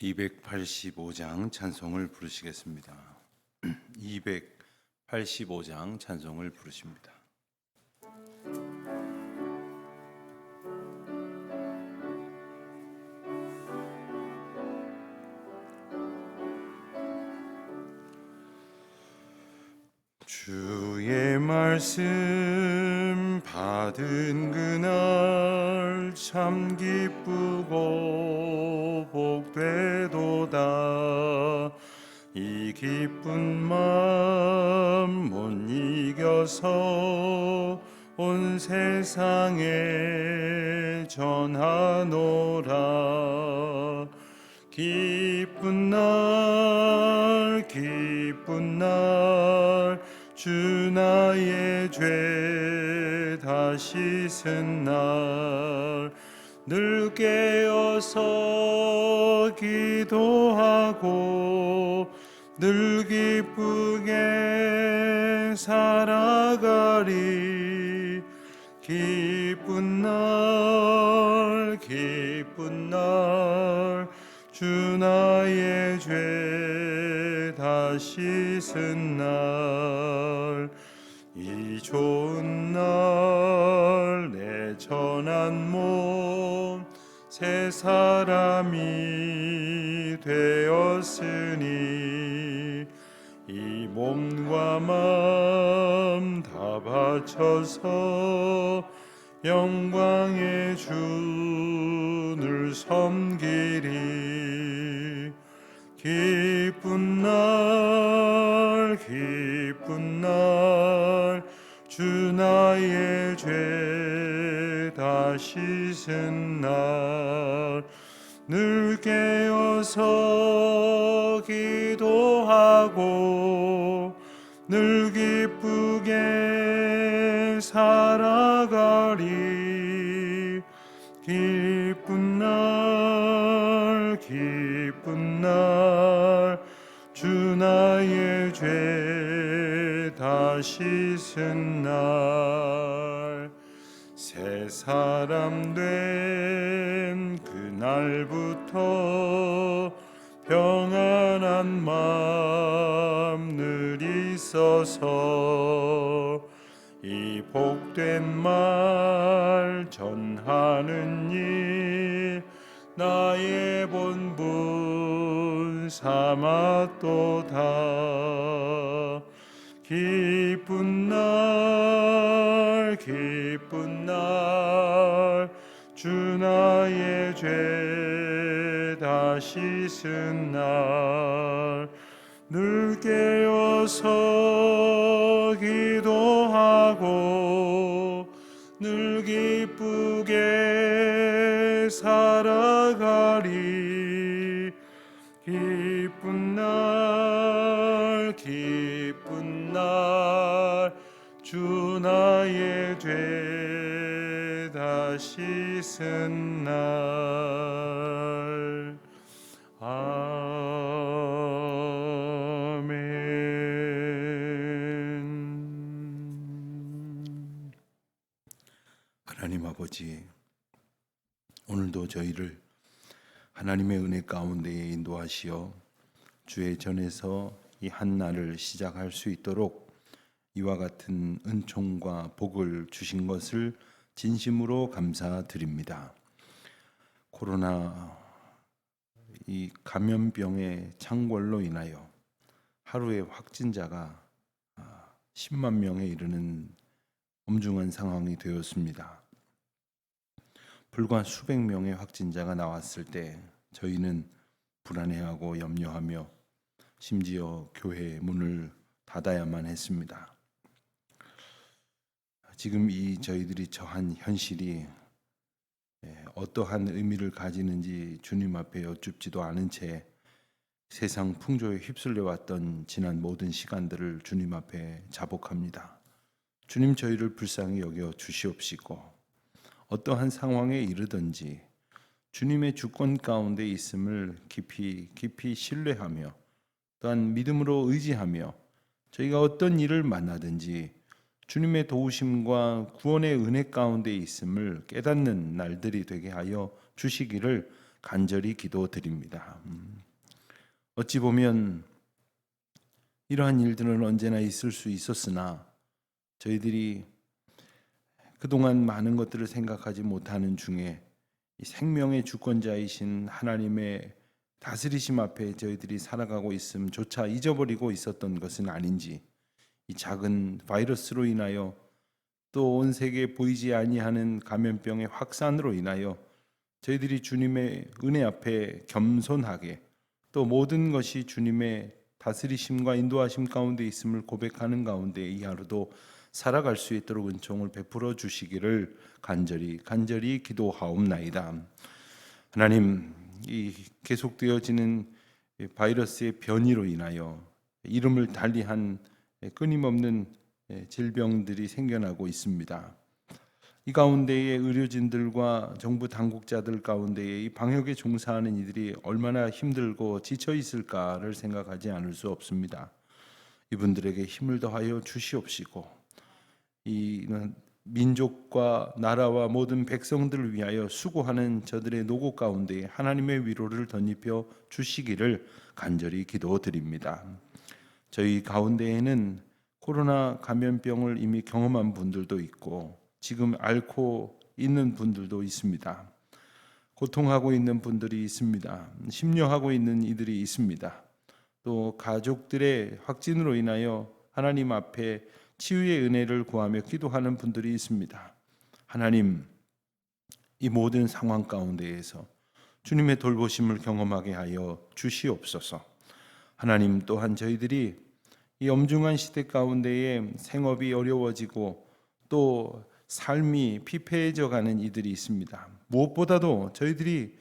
285장 찬송을 부르시겠습니다. 285장 찬송을 부르십니다. 주의 말씀 받은 그날 참 기쁘고 복되도다. 이 기쁜 마음 못 이겨서 온 세상에 전하노라. 기쁜 날 기쁜 날 주 나의 죄 다 씻은 날 늘 깨어서 기도하고 늘 기쁘게 살아가리. 기쁜 날 기쁜 날 주 나의 죄 다 씻은 날 이 좋은 날 내 전한 몸 새 사람이 되었으니 이 몸과 마음 다 바쳐서 영광의 주를 섬기리. 기쁜 날 기쁜 날 주 나의 죄 다 씻은 날 늘 깨어서 기도하고 늘 기쁘게 살아가리. 기쁜 날 기쁜 날 주 나의 죄 다 씻은 날 새 사람 된 그날부터 평안한 마음 늘 있어서 이 복된 말 전하는 일 나의 본분 삼았도다. 기쁜 날 기쁜 날 주 나의 죄 다 씻은 날 늘 깨어서 기도하고 늘 기쁘게 살아가리. 기쁜 날 기쁜 날 주 나의 죄 다 씻은 날 아멘. 하나님 아버지, 오늘도 저희를 하나님의 은혜 가운데에 인도하시어 주의 전에서 이 한 날을 시작할 수 있도록 이와 같은 은총과 복을 주신 것을 진심으로 감사드립니다. 코로나 이 감염병의 창궐로 인하여 하루에 확진자가 10만 명에 이르는 엄중한 상황이 되었습니다. 불과 수백 명의 확진자가 나왔을 때 저희는 불안해하고 염려하며 심지어 교회 문을 닫아야만 했습니다. 지금 이 저희들이 처한 현실이 어떠한 의미를 가지는지 주님 앞에 여쭙지도 않은 채 세상 풍조에 휩쓸려 왔던 지난 모든 시간들을 주님 앞에 자복합니다. 주님, 저희를 불쌍히 여겨 주시옵시고 어떠한 상황에 이르든지 주님의 주권 가운데 있음을 깊이 신뢰하며 또한 믿음으로 의지하며 저희가 어떤 일을 만나든지 주님의 도우심과 구원의 은혜 가운데 있음을 깨닫는 날들이 되게 하여 주시기를 간절히 기도드립니다. 어찌 보면 이러한 일들은 언제나 있을 수 있었으나 저희들이 그동안 많은 것들을 생각하지 못하는 중에 이 생명의 주권자이신 하나님의 다스리심 앞에 저희들이 살아가고 있음조차 잊어버리고 있었던 것은 아닌지, 이 작은 바이러스로 인하여 또 온 세계에 보이지 아니하는 감염병의 확산으로 인하여 저희들이 주님의 은혜 앞에 겸손하게 또 모든 것이 주님의 다스리심과 인도하심 가운데 있음을 고백하는 가운데 이 하루도 살아갈 수 있도록 은총을 베풀어 주시기를 간절히 기도하옵나이다. 하나님, 이 계속되어지는 바이러스의 변이로 인하여 이름을 달리한 끊임없는 질병들이 생겨나고 있습니다. 이 가운데에 의료진들과 정부 당국자들 가운데에 이 방역에 종사하는 이들이 얼마나 힘들고 지쳐 있을까를 생각하지 않을 수 없습니다. 이분들에게 힘을 더하여 주시옵시고 이 민족과 나라와 모든 백성들을 위하여 수고하는 저들의 노고 가운데 하나님의 위로를 덧입혀 주시기를 간절히 기도드립니다. 저희 가운데에는 코로나 감염병을 이미 경험한 분들도 있고 지금 앓고 있는 분들도 있습니다. 고통하고 있는 분들이 있습니다. 심려하고 있는 이들이 있습니다. 또 가족들의 확진으로 인하여 하나님 앞에 치유의 은혜를 구하며 기도하는 분들이 있습니다. 하나님, 이 모든 상황 가운데에서 주님의 돌보심을 경험하게 하여 주시옵소서. 하나님, 또한 저희들이 이 엄중한 시대 가운데에 생업이 어려워지고 또 삶이 피폐해져 가는 이들이 있습니다. 무엇보다도 저희들이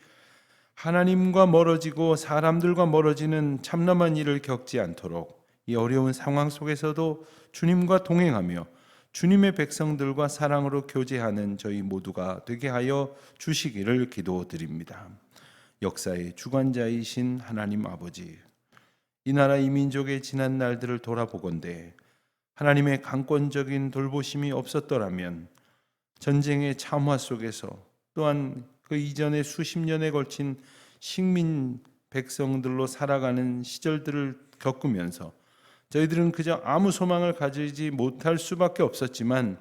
하나님과 멀어지고 사람들과 멀어지는 참담한 일을 겪지 않도록 이 어려운 상황 속에서도 주님과 동행하며 주님의 백성들과 사랑으로 교제하는 저희 모두가 되게 하여 주시기를 기도드립니다. 역사의 주관자이신 하나님 아버지, 이 나라 이 민족의 지난 날들을 돌아보건대 하나님의 강권적인 돌보심이 없었더라면 전쟁의 참화 속에서 또한 그 이전에 수십 년에 걸친 식민 백성들로 살아가는 시절들을 겪으면서 저희들은 그저 아무 소망을 가지지 못할 수밖에 없었지만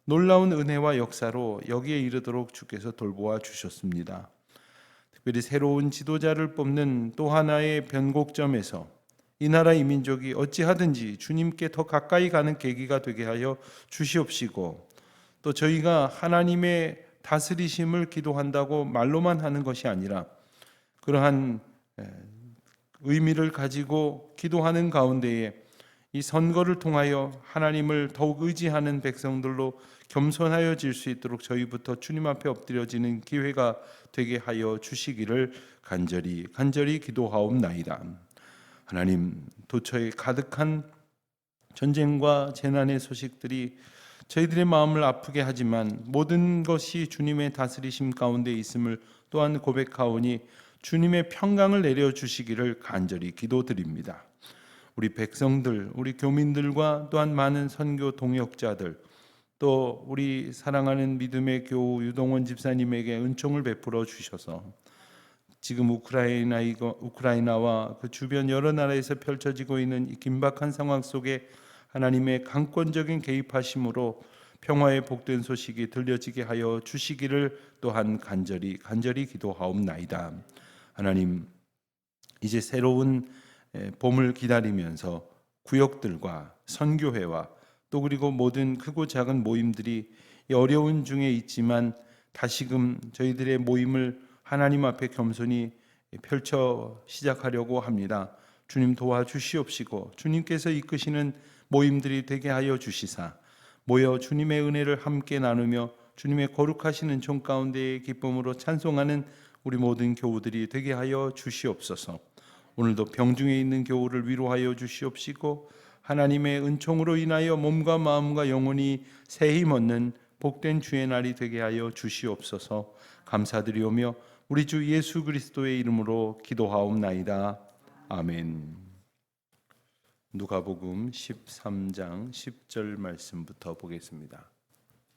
놀라운 은혜와 역사로 여기에 이르도록 주께서 돌보아 주셨습니다. 특별히 새로운 지도자를 뽑는 또 하나의 변곡점에서 이 나라 이 민족이 어찌하든지 주님께 더 가까이 가는 계기가 되게 하여 주시옵시고 또 저희가 하나님의 다스리심을 기도한다고 말로만 하는 것이 아니라 그러한 의미를 가지고 기도하는 가운데에 이 선거를 통하여 하나님을 더욱 의지하는 백성들로 겸손하여질 수 있도록 저희부터 주님 앞에 엎드려지는 기회가 되게 하여 주시기를 간절히 기도하옵나이다. 하나님, 도처에 가득한 전쟁과 재난의 소식들이 저희들의 마음을 아프게 하지만 모든 것이 주님의 다스리심 가운데 있음을 또한 고백하오니 주님의 평강을 내려주시기를 간절히 기도드립니다. 우리 백성들, 우리 교민들과 또한 많은 선교 동역자들, 또 우리 사랑하는 믿음의 교우 유동원 집사님에게 은총을 베풀어 주셔서 지금 우크라이나와 그 주변 여러 나라에서 펼쳐지고 있는 이 긴박한 상황 속에 하나님의 강권적인 개입하심으로 평화의 복된 소식이 들려지게 하여 주시기를 또한 간절히 기도하옵나이다. 하나님, 이제 새로운 봄을 기다리면서 구역들과 선교회와 또 그리고 모든 크고 작은 모임들이 어려운 중에 있지만 다시금 저희들의 모임을 하나님 앞에 겸손히 펼쳐 시작하려고 합니다. 주님 도와주시옵시고 주님께서 이끄시는 모임들이 되게 하여 주시사 모여 주님의 은혜를 함께 나누며 주님의 거룩하시는 종 가운데의 기쁨으로 찬송하는 우리 모든 교우들이 되게 하여 주시옵소서. 오늘도 병중에 있는 교우를 위로하여 주시옵시고 하나님의 은총으로 인하여 몸과 마음과 영혼이 새 힘 얻는 복된 주의 날이 되게 하여 주시옵소서. 감사드리오며 우리 주 예수 그리스도의 이름으로 기도하옵나이다. 아멘. 누가복음 13장 10절 말씀부터 보겠습니다.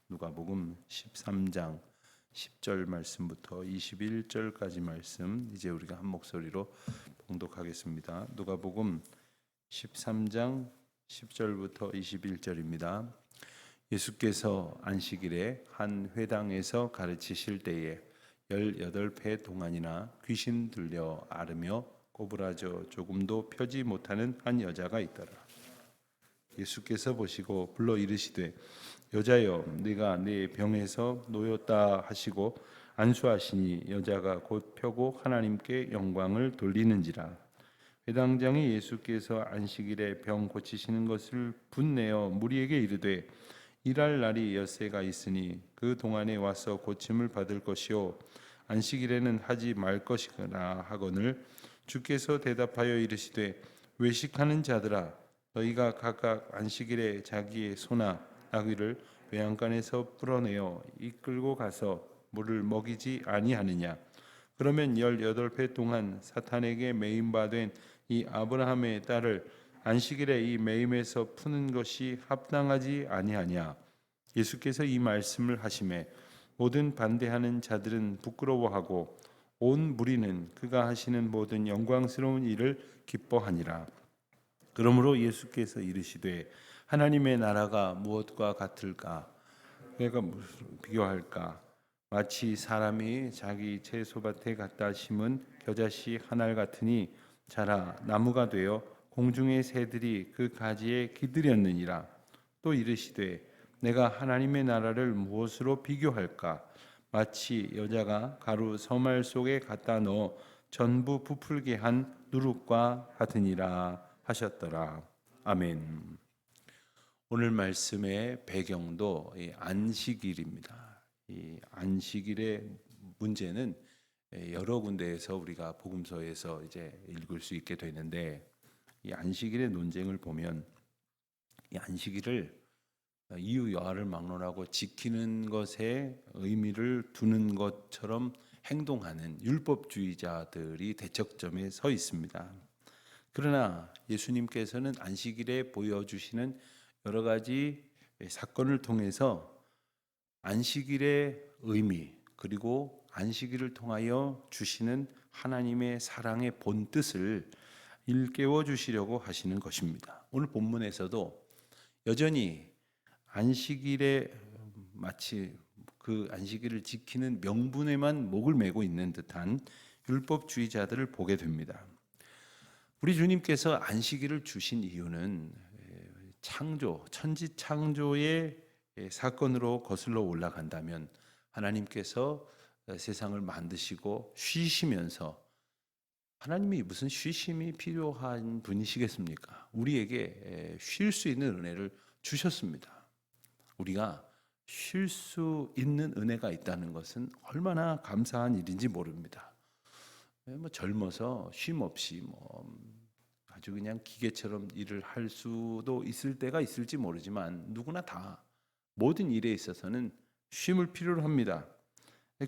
누가복음 13장 10절 말씀부터 21절까지 말씀 이제 우리가 한 목소리로 봉독하겠습니다. 누가복음 13장 10절부터 21절입니다. 예수께서 안식일에 한 회당에서 가르치실 때에 18배 동안이나 귀신 들려 앓으며 꼬부라져 조금도 펴지 못하는 한 여자가 있더라. 예수께서 보시고 불러 이르시되 여자여 네가 내 병에서 놓였다 하시고 안수하시니 여자가 곧 펴고 하나님께 영광을 돌리는지라. 회당장이 예수께서 안식일에 병 고치시는 것을 분내어 무리에게 이르되 일할 날이 엿새가 있으니 그 동안에 와서 고침을 받을 것이요 안식일에는 하지 말 것이거나 하거늘 주께서 대답하여 이르시되 외식하는 자들아 너희가 각각 안식일에 자기의 소나 나귀를 외양간에서 풀어내어 이끌고 가서 물을 먹이지 아니하느냐. 그러면 18배 동안 사탄에게 매임 바 된 이 아브라함의 딸을 안식일에 이 매임에서 푸는 것이 합당하지 아니하냐. 예수께서 이 말씀을 하시매 모든 반대하는 자들은 부끄러워하고 온 무리는 그가 하시는 모든 영광스러운 일을 기뻐하니라. 그러므로 예수께서 이르시되 하나님의 나라가 무엇과 같을까? 내가 무슨 비교할까? 마치 사람이 자기 채소밭에 갖다 심은 겨자씨 한 알 같으니 자라 나무가 되어 공중의 새들이 그 가지에 기들였느니라. 또 이르시되 내가 하나님의 나라를 무엇으로 비교할까? 마치 여자가 가루 서말 속에 갖다 넣어 전부 부풀게 한 누룩과 같으니라 하셨더라. 아멘. 오늘 말씀의 배경도 이 안식일입니다. 이 안식일의 문제는 여러 군데에서 우리가 복음서에서 이제 읽을 수 있게 되는데 이 안식일의 논쟁을 보면 이 안식일을 이유 여하를 막론하고 지키는 것에 의미를 두는 것처럼 행동하는 율법주의자들이 대척점에 서 있습니다. 그러나 예수님께서는 안식일에 보여주시는 여러 가지 사건을 통해서 안식일의 의미 그리고 안식일을 통하여 주시는 하나님의 사랑의 본뜻을 일깨워 주시려고 하시는 것입니다. 오늘 본문에서도 여전히 안식일에 마치 그 안식일을 지키는 명분에만 목을 메고 있는 듯한 율법주의자들을 보게 됩니다. 우리 주님께서 안식일을 주신 이유는 창조, 천지 창조의 사건으로 거슬러 올라간다면 하나님께서 세상을 만드시고 쉬시면서 하나님이 무슨 쉬심이 필요한 분이시겠습니까? 우리에게 쉴 수 있는 은혜를 주셨습니다. 우리가 쉴 수 있는 은혜가 있다는 것은 얼마나 감사한 일인지 모릅니다. 젊어서 쉼 없이 아주 그냥 기계처럼 일을 할 수도 있을 때가 있을지 모르지만 누구나 다 모든 일에 있어서는 쉼을 필요로 합니다.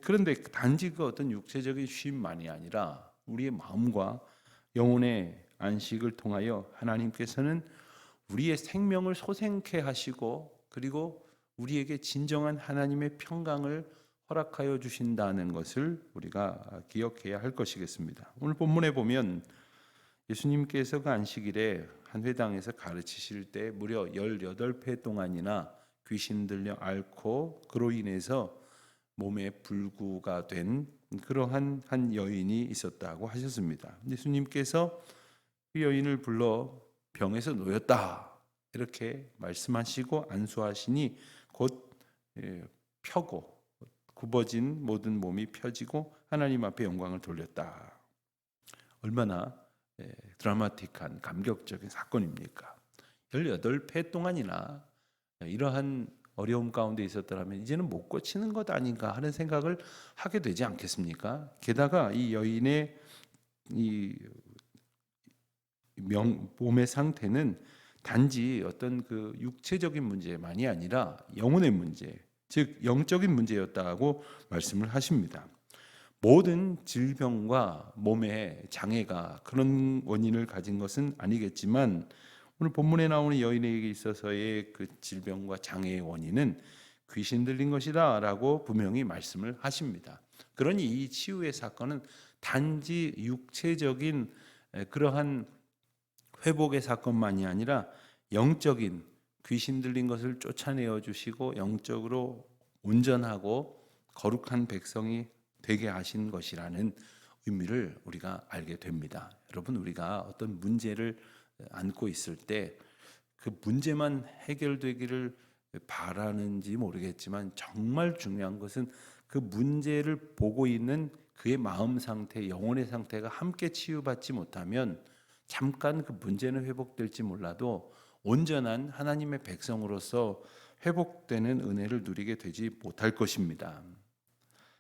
그런데 단지 그 어떤 육체적인 쉼만이 아니라 우리의 마음과 영혼의 안식을 통하여 하나님께서는 우리의 생명을 소생케 하시고 그리고 우리에게 진정한 하나님의 평강을 허락하여 주신다는 것을 우리가 기억해야 할 것이겠습니다. 오늘 본문에 보면 예수님께서 그 안식일에 한 회당에서 가르치실 때 무려 18회 동안이나 귀신 들려 앓고 그로 인해서 몸에 불구가 된 그러한 한 여인이 있었다고 하셨습니다. 예수님께서 그 여인을 불러 병에서 놓였다 이렇게 말씀하시고 안수하시니 곧 펴고 굽어진 모든 몸이 펴지고 하나님 앞에 영광을 돌렸다. 얼마나 드라마틱한 감격적인 사건입니까? 18회 동안이나 이러한 어려움 가운데 있었더라면 이제는 못 고치는 것 아닌가 하는 생각을 하게 되지 않겠습니까? 게다가 이 여인의 이 몸의 상태는 단지 어떤 그 육체적인 문제만이 아니라 영혼의 문제, 즉 영적인 문제였다고 말씀을 하십니다. 모든 질병과 몸의 장애가 그런 원인을 가진 것은 아니겠지만 오늘 본문에 나오는 여인에게 있어서의 그 질병과 장애의 원인은 귀신 들린 것이다 라고 분명히 말씀을 하십니다. 그러니 이 치유의 사건은 단지 육체적인 그러한 회복의 사건만이 아니라 영적인 귀신 들린 것을 쫓아내어 주시고 영적으로 온전하고 거룩한 백성이 되게 하신 것이라는 의미를 우리가 알게 됩니다. 여러분, 우리가 어떤 문제를 안고 있을 때 그 문제만 해결되기를 바라는지 모르겠지만 정말 중요한 것은 그 문제를 보고 있는 그의 마음 상태, 영혼의 상태가 함께 치유받지 못하면 잠깐 그 문제는 회복될지 몰라도 온전한 하나님의 백성으로서 회복되는 은혜를 누리게 되지 못할 것입니다.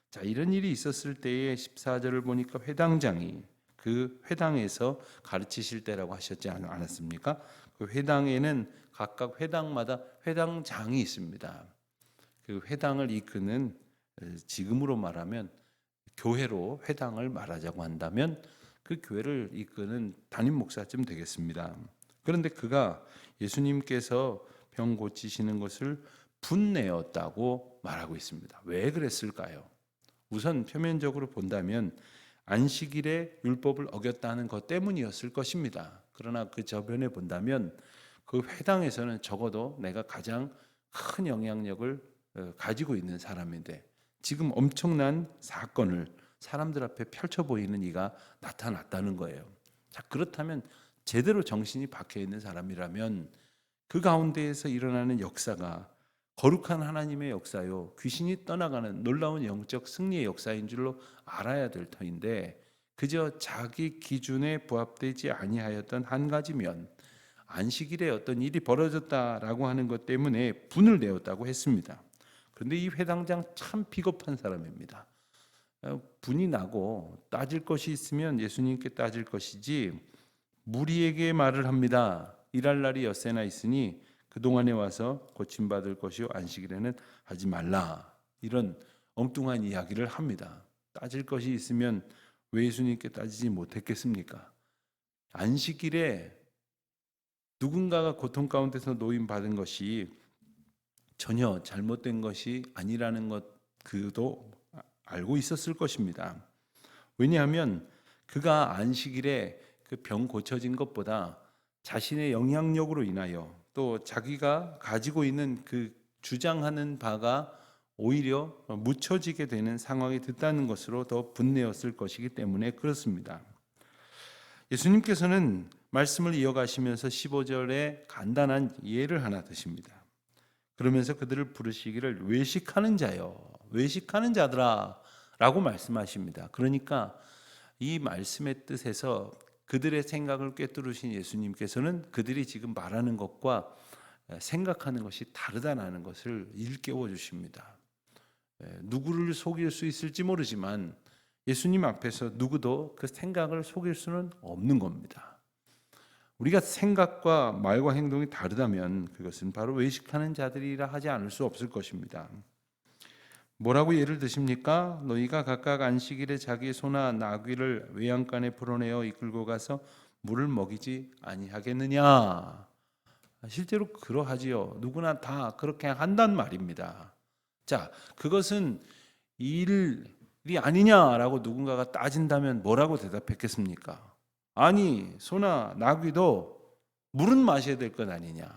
자, 이런 일이 있었을 때에 14절을 보니까 회당장이 그 회당에서 가르치실 때라고 하셨지 않았습니까? 그 회당에는 각각 회당마다 회당장이 있습니다. 그 회당을 이끄는, 지금으로 말하면 교회로 회당을 말하자고 한다면 그 교회를 이끄는 담임 목사쯤 되겠습니다. 그런데 그가 예수님께서 병 고치시는 것을 분내었다고 말하고 있습니다. 왜 그랬을까요? 우선 표면적으로 본다면 안식일에 율법을 어겼다는 것 때문이었을 것입니다. 그러나 그 저변에 본다면 그 회당에서는 적어도 내가 가장 큰 영향력을 가지고 있는 사람인데 지금 엄청난 사건을 사람들 앞에 펼쳐 보이는 이가 나타났다는 거예요. 자, 그렇다면 제대로 정신이 박혀 있는 사람이라면 그 가운데에서 일어나는 역사가 거룩한 하나님의 역사요, 귀신이 떠나가는 놀라운 영적 승리의 역사인 줄로 알아야 될 터인데 그저 자기 기준에 부합되지 아니하였던 한 가지면 안식일에 어떤 일이 벌어졌다라고 하는 것 때문에 분을 내었다고 했습니다. 그런데 이 회당장 참 비겁한 사람입니다. 분이 나고 따질 것이 있으면 예수님께 따질 것이지 무리에게 말을 합니다. 일할 날이 엿새나 있으니 그동안에 와서 고침받을 것이요 안식일에는 하지 말라. 이런 엉뚱한 이야기를 합니다. 따질 것이 있으면 왜 예수님께 따지지 못했겠습니까? 안식일에 누군가가 고통 가운데서 노임받은 것이 전혀 잘못된 것이 아니라는 것 그도 알고 있었을 것입니다. 왜냐하면 그가 안식일에 그 병 고쳐진 것보다 자신의 영향력으로 인하여 또 자기가 가지고 있는 그 주장하는 바가 오히려 묻혀지게 되는 상황이 됐다는 것으로 더 분내었을 것이기 때문에 그렇습니다. 예수님께서는 말씀을 이어가시면서 15절에 간단한 예를 하나 드십니다. 그러면서 그들을 부르시기를 외식하는 자여, 외식하는 자들아 라고 말씀하십니다. 그러니까 이 말씀의 뜻에서 그들의 생각을 꿰뚫으신 예수님께서는 그들이 지금 말하는 것과 생각하는 것이 다르다는 것을 일깨워 주십니다. 누구를 속일 수 있을지 모르지만 예수님 앞에서 누구도 그 생각을 속일 수는 없는 겁니다. 우리가 생각과 말과 행동이 다르다면 그것은 바로 외식하는 자들이라 하지 않을 수 없을 것입니다. 뭐라고 예를 드십니까? 너희가 각각 안식일에 자기 소나 나귀를 외양간에 풀어내어 이끌고 가서 물을 먹이지 아니하겠느냐? 실제로 그러하지요. 누구나 다 그렇게 한단 말입니다. 자, 그것은 일이 아니냐라고 누군가가 따진다면 뭐라고 대답했겠습니까? 아니, 소나 나귀도 물은 마셔야 될 것 아니냐,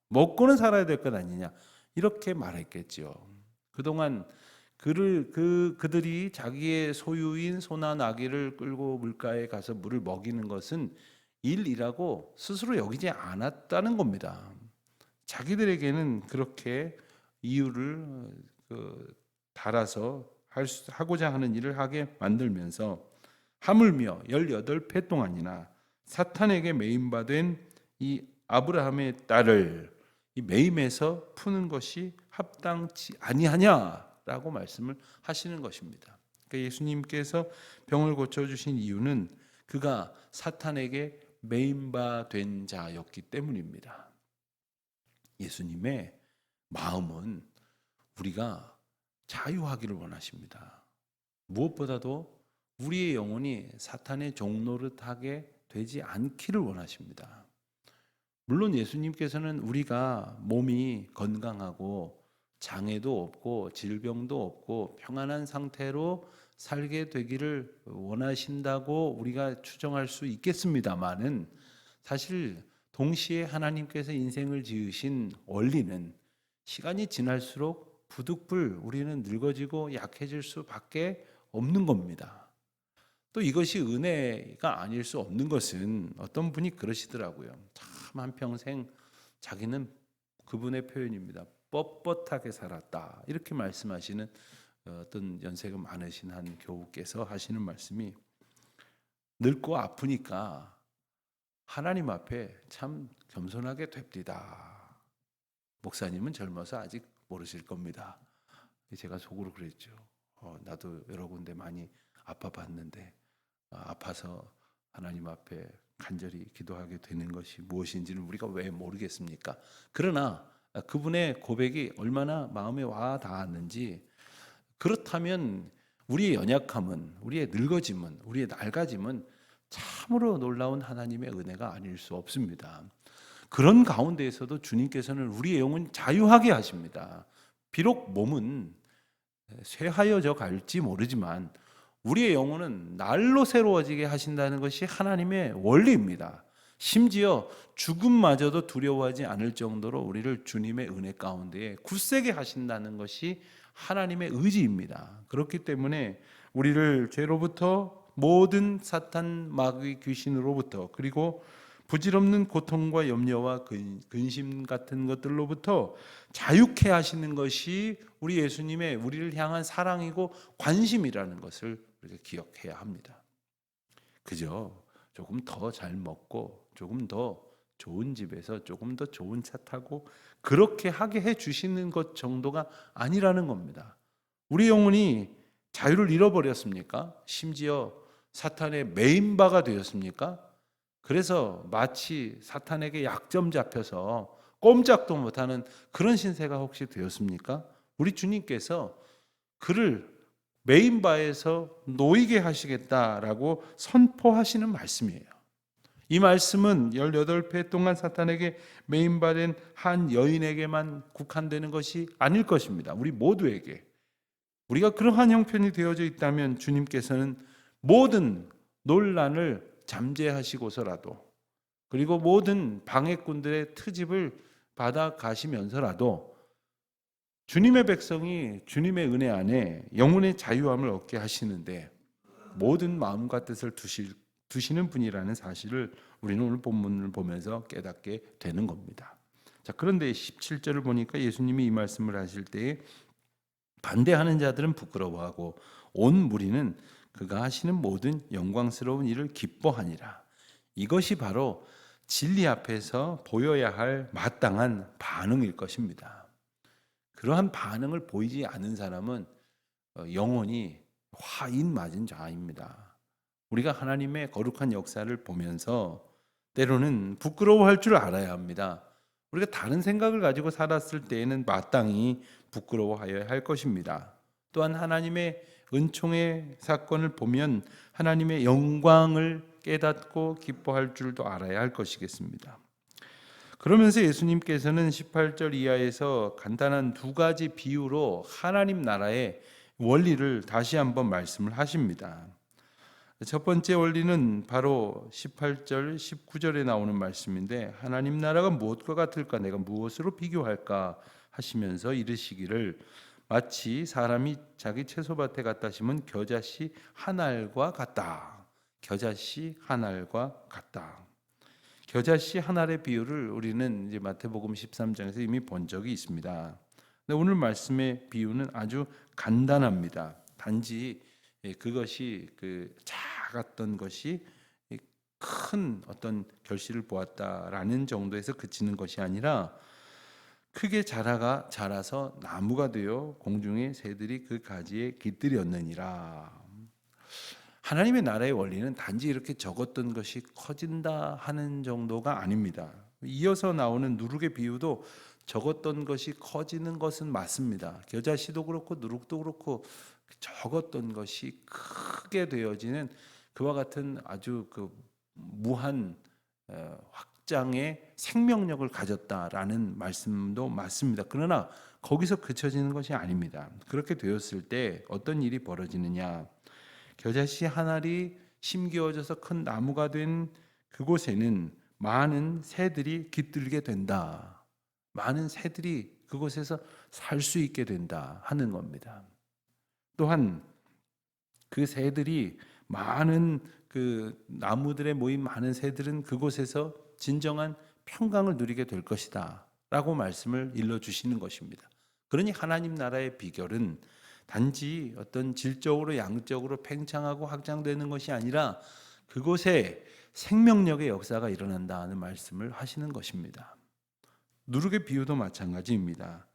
먹고는 살아야 될 것 아니냐, 이렇게 말했겠죠. 그동안 그들이 자기의 소유인 소나 나귀를 끌고 물가에 가서 물을 먹이는 것은 일이라고 스스로 여기지 않았다는 겁니다. 자기들에게는 그렇게 이유를 달아서 하고자 하는 일을 하게 만들면서 하물며 18회 동안이나 사탄에게 매임받은 이 아브라함의 딸을 이 매임에서 푸는 것이 합당치 아니하냐라고 말씀을 하시는 것입니다. 그러니까 예수님께서 병을 고쳐주신 이유는 그가 사탄에게 매임받은 자였기 때문입니다. 예수님의 마음은 우리가 자유하기를 원하십니다. 무엇보다도 우리의 영혼이 사탄의 종노릇하게 되지 않기를 원하십니다. 물론 예수님께서는 우리가 몸이 건강하고 장애도 없고 질병도 없고 평안한 상태로 살게 되기를 원하신다고 우리가 추정할 수 있겠습니다만은, 사실 동시에 하나님께서 인생을 지으신 원리는 시간이 지날수록 부득불 우리는 늙어지고 약해질 수밖에 없는 겁니다. 또 이것이 은혜가 아닐 수 없는 것은, 어떤 분이 그러시더라고요. 참 한평생 자기는, 그분의 표현입니다, 뻣뻣하게 살았다, 이렇게 말씀하시는 어떤 연세가 많으신 한 교우께서 하시는 말씀이, 늙고 아프니까 하나님 앞에 참 겸손하게 됩디다. 목사님은 젊어서 아직 모르실 겁니다. 제가 속으로 그랬죠. 나도 여러 군데 많이 아파봤는데, 아파서 하나님 앞에 간절히 기도하게 되는 것이 무엇인지는 우리가 왜 모르겠습니까? 그러나 그분의 고백이 얼마나 마음에 와 닿았는지, 그렇다면 우리의 연약함은, 우리의 늙어짐은, 우리의 낡아짐은 참으로 놀라운 하나님의 은혜가 아닐 수 없습니다. 그런 가운데에서도 주님께서는 우리의 영혼 자유하게 하십니다. 비록 몸은 쇠하여져 갈지 모르지만 우리의 영혼은 날로 새로워지게 하신다는 것이 하나님의 원리입니다. 심지어 죽음마저도 두려워하지 않을 정도로 우리를 주님의 은혜 가운데 굳세게 하신다는 것이 하나님의 의지입니다. 그렇기 때문에 우리를 죄로부터, 모든 사탄 마귀 귀신으로부터, 그리고 부질없는 고통과 염려와 근심 같은 것들로부터 자유케 하시는 것이 우리 예수님의 우리를 향한 사랑이고 관심이라는 것을 우리가 기억해야 합니다. 그저 조금 더 잘 먹고, 조금 더 좋은 집에서 조금 더 좋은 차 타고 그렇게 하게 해 주시는 것 정도가 아니라는 겁니다. 우리 영혼이 자유를 잃어버렸습니까? 심지어 사탄의 메인바가 되었습니까? 그래서 마치 사탄에게 약점 잡혀서 꼼짝도 못하는 그런 신세가 혹시 되었습니까? 우리 주님께서 그를 메인바에서 놓이게 하시겠다라고 선포하시는 말씀이에요. 이 말씀은 18회 동안 사탄에게 메인바된 한 여인에게만 국한되는 것이 아닐 것입니다. 우리 모두에게. 우리가 그러한 형편이 되어져 있다면 주님께서는 모든 논란을 잠재하시고서라도, 그리고 모든 방해꾼들의 트집을 받아 가시면서라도 주님의 백성이 주님의 은혜 안에 영혼의 자유함을 얻게 하시는데 모든 마음과 뜻을 두시는 분이라는 사실을 우리는 오늘 본문을 보면서 깨닫게 되는 겁니다. 자, 그런데 17절을 보니까 예수님이 이 말씀을 하실 때에 반대하는 자들은 부끄러워하고 온 무리는 그가 하시는 모든 영광스러운 일을 기뻐하니라. 이것이 바로 진리 앞에서 보여야 할 마땅한 반응일 것입니다. 그러한 반응을 보이지 않는 사람은 영혼이 화인 맞은 자입니다. 우리가 하나님의 거룩한 역사를 보면서 때로는 부끄러워할 줄 알아야 합니다. 우리가 다른 생각을 가지고 살았을 때에는 마땅히 부끄러워하여야 할 것입니다. 또한 하나님의 은총의 사건을 보면 하나님의 영광을 깨닫고 기뻐할 줄도 알아야 할 것이겠습니다. 그러면서 예수님께서는 18절 이하에서 간단한 두 가지 비유로 하나님 나라의 원리를 다시 한번 말씀을 하십니다. 첫 번째 원리는 바로 18절, 19절에 나오는 말씀인데, 하나님 나라가 무엇과 같을까? 내가 무엇으로 비교할까? 하시면서 이르시기를, 마치 사람이 자기 채소밭에 갖다 심은 겨자씨 한 알과 같다. 겨자씨 한 알과 같다. 겨자씨 한 알의 비유를 우리는 이제 마태복음 13장에서 이미 본 적이 있습니다. 근데 오늘 말씀의 비유는 아주 간단합니다. 단지 그것이 작았던 것이 큰 어떤 결실을 보았다라는 정도에서 그치는 것이 아니라, 크게 자라서 나무가 되어 공중의 새들이 그 가지에 깃들였느니라. 하나님의 나라의 원리는 단지 이렇게 적었던 것이 커진다 하는 정도가 아닙니다. 이어서 나오는 누룩의 비유도 적었던 것이 커지는 것은 맞습니다. 겨자씨도 그렇고 누룩도 그렇고 적었던 것이 크게 되어지는 그와 같은 아주 무한 확장의 생명력을 가졌다라는 말씀도 맞습니다. 그러나 거기서 그쳐지는 것이 아닙니다. 그렇게 되었을 때 어떤 일이 벌어지느냐? 겨자씨 한 알이 심기어져서 큰 나무가 된 그곳에는 많은 새들이 깃들게 된다. 많은 새들이 그곳에서 살 수 있게 된다 하는 겁니다. 또한 그 새들이 많은 그 나무들에 모인 많은 새들은 그곳에서 진정한 평강을 누리게 될 것이다 라고 말씀을 일러주시는 것입니다. 그러니 하나님 나라의 비결은 단지 어떤 질적으로 양적으로 팽창하고 확장되는 것이 아니라 그곳에 생명력의 역사가 일어난다는 말씀을 하시는 것입니다. 누룩의 비유도 마찬가지입니다.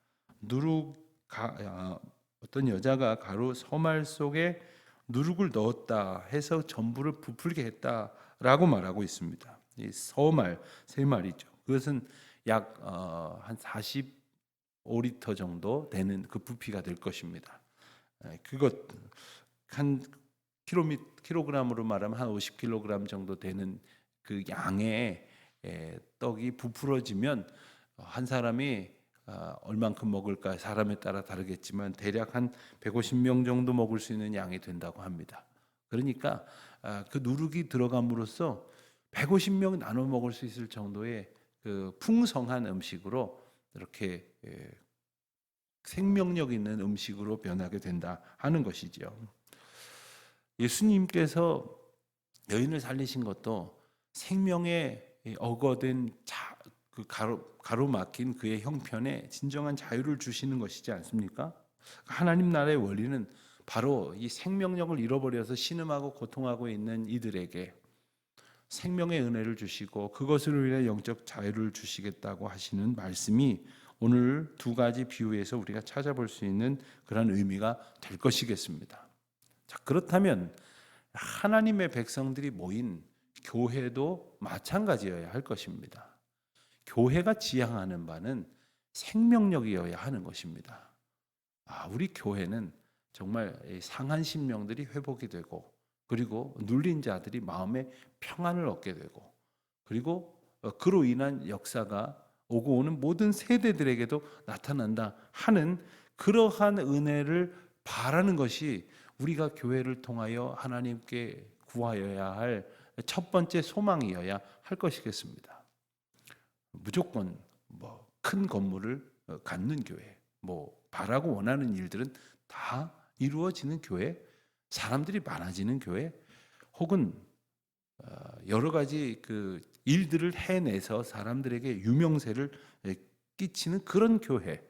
어떤 여자가 가루 서말 속에 누룩을 넣었다 해서 전부를 부풀게 했다라고 말하고 있습니다. 이 서말 세 말이죠. 그것은 약 한 45리터 정도 되는 그 부피가 될 것입니다. 그것 한 킬로그램으로 말하면 한 50kg 정도 되는 그 양의 떡이 부풀어지면 한 사람이 얼만큼 먹을까 사람에 따라 다르겠지만 대략 한 150명 정도 먹을 수 있는 양이 된다고 합니다. 그러니까 그 누룩이 들어감으로써 150명 나눠 먹을 수 있을 정도의 그 풍성한 음식으로 이렇게 생명력 있는 음식으로 변하게 된다 하는 것이죠. 예수님께서 여인을 살리신 것도 생명에 어거된 그 가로막힌 그의 형편에 진정한 자유를 주시는 것이지 않습니까? 하나님 나라의 원리는 바로 이 생명력을 잃어버려서 신음하고 고통하고 있는 이들에게 생명의 은혜를 주시고 그것으로 인해 영적 자유를 주시겠다고 하시는 말씀이 오늘 두 가지 비유에서 우리가 찾아볼 수 있는 그런 의미가 될 것이겠습니다. 자, 그렇다면 하나님의 백성들이 모인 교회도 마찬가지여야 할 것입니다. 교회가 지향하는 바는 생명력이어야 하는 것입니다. 우리 교회는 정말 상한 심령들이 회복이 되고 그리고 눌린 자들이 마음의 평안을 얻게 되고 그리고 그로 인한 역사가 오고 오는 모든 세대들에게도 나타난다 하는 그러한 은혜를 바라는 것이 우리가 교회를 통하여 하나님께 구하여야 할 첫 번째 소망이어야 할 것이겠습니다. 무조건 큰 건물을 갖는 교회, 바라고 원하는 일들은 다 이루어지는 교회, 사람들이 많아지는 교회, 혹은 여러 가지 그 일들을 해내서 사람들에게 유명세를 끼치는 그런 교회,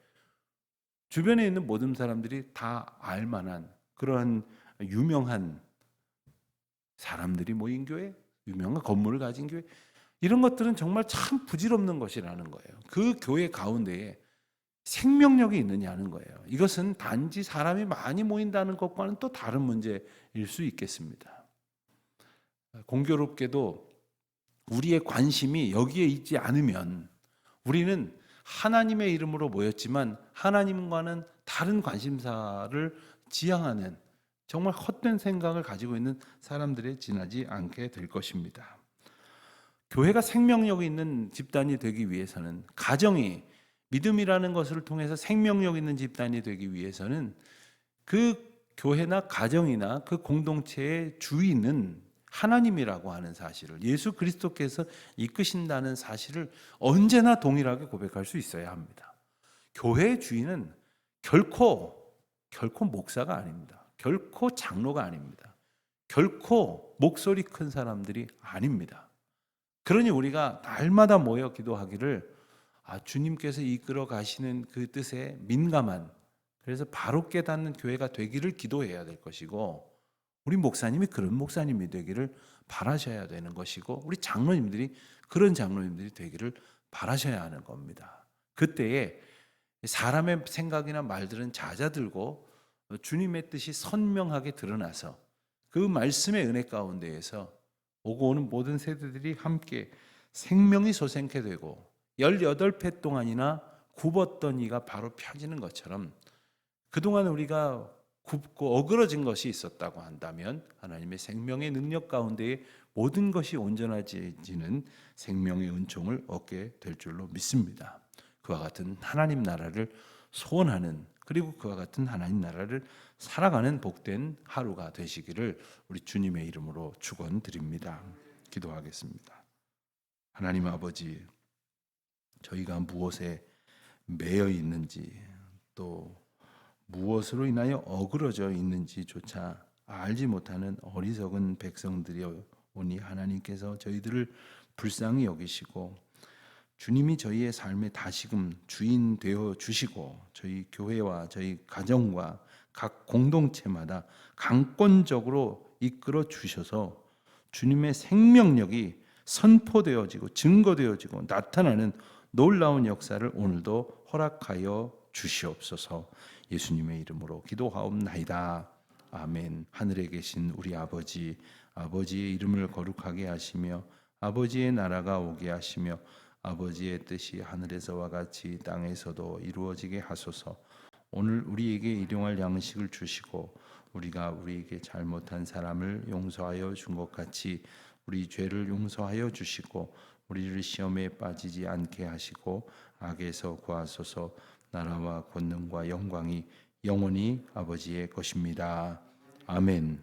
주변에 있는 모든 사람들이 다 알만한 그러한 유명한 사람들이 모인 교회, 유명한 건물을 가진 교회, 이런 것들은 정말 참 부질없는 것이라는 거예요. 그 교회 가운데에 생명력이 있느냐는 거예요. 이것은 단지 사람이 많이 모인다는 것과는 또 다른 문제일 수 있겠습니다. 공교롭게도 우리의 관심이 여기에 있지 않으면 우리는 하나님의 이름으로 모였지만 하나님과는 다른 관심사를 지향하는 정말 헛된 생각을 가지고 있는 사람들에 지나지 않게 될 것입니다. 교회가 생명력이 있는 집단이 되기 위해서는, 가정이 믿음이라는 것을 통해서 생명력 있는 집단이 되기 위해서는 그 교회나 가정이나 그 공동체의 주인은 하나님이라고 하는 사실을, 예수 그리스도께서 이끄신다는 사실을 언제나 동일하게 고백할 수 있어야 합니다. 교회의 주인은 결코 목사가 아닙니다. 결코 장로가 아닙니다. 결코 목소리 큰 사람들이 아닙니다. 그러니 우리가 날마다 모여 기도하기를 주님께서 이끌어 가시는 그 뜻에 민감한, 그래서 바로 깨닫는 교회가 되기를 기도해야 될 것이고, 우리 목사님이 그런 목사님이 되기를 바라셔야 되는 것이고, 우리 장로님들이 그런 장로님들이 되기를 바라셔야 하는 겁니다. 그때에 사람의 생각이나 말들은 잦아들고 주님의 뜻이 선명하게 드러나서 그 말씀의 은혜 가운데에서 오고 오는 모든 세대들이 함께 생명이 솟게 되고 18회 동안이나 굽었던 이가 바로 펴지는 것처럼 그동안 우리가 굽고 어그러진 것이 있었다고 한다면 하나님의 생명의 능력 가운데에 모든 것이 온전해지는 생명의 은총을 얻게 될 줄로 믿습니다. 그와 같은 하나님 나라를 소원하는, 그리고 그와 같은 하나님 나라를 살아가는 복된 하루가 되시기를 우리 주님의 이름으로 축원드립니다. 기도하겠습니다. 하나님 아버지, 저희가 무엇에 매여 있는지, 또 무엇으로 인하여 어그러져 있는지조차 알지 못하는 어리석은 백성들이여 오니 하나님께서 저희들을 불쌍히 여기시고 주님이 저희의 삶의 다시금 주인 되어 주시고 저희 교회와 저희 가정과 각 공동체마다 강권적으로 이끌어 주셔서 주님의 생명력이 선포되어지고 증거되어지고 나타나는 놀라운 역사를 오늘도 허락하여 주시옵소서. 예수님의 이름으로 기도하옵나이다. 아멘. 하늘에 계신 우리 아버지, 아버지의 이름을 거룩하게 하시며 아버지의 나라가 오게 하시며 아버지의 뜻이 하늘에서와 같이 땅에서도 이루어지게 하소서. 오늘 우리에게 일용할 양식을 주시고 우리가 우리에게 잘못한 사람을 용서하여 준 것 같이 우리 죄를 용서하여 주시고 우리를 시험에 빠지지 않게 하시고 악에서 구하소서. 나라와 권능과 영광이 영원히 아버지의 것입니다. 아멘.